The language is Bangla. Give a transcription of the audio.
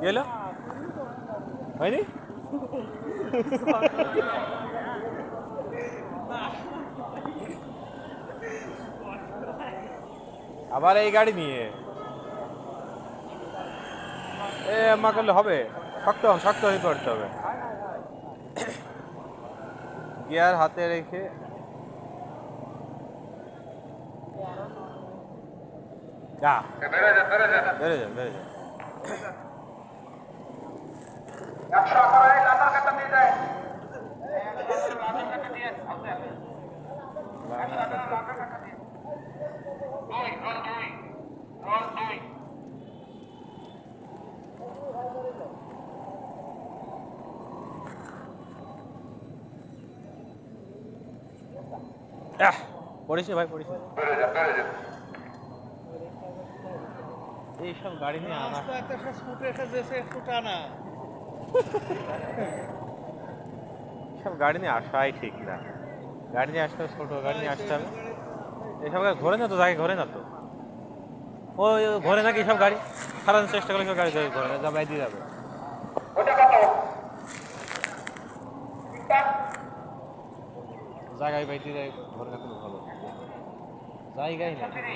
গেল হয়নি আবার এই গাড়ি নিয়ে মা করলে হবে শক্ত হয়ে পড়তে হবে গিয়ার হাতে রেখে যা বেড়ে যা পড়িস ভাই পড়িস এইসব গাড়ি নিয়ে আনা সব গাড়ি নিয়ে আসাই ঠিক না গাড়ি নিয়ে আসতে হবে ছোট গাড়ি নিয়ে আসতে হবে এইসব গাড়ি ঘোরে না তো জায়গায় ঘোরে না তো ওই ঘোরে নাকি সব গাড়ি সারানোর চেষ্টা করলে সব গাড়ি ঘোরে না যাবে দিয়ে যাবে জায়গায় বাইতে যায় ঘরে না কোনো ভালো জায়গায় না ঘরে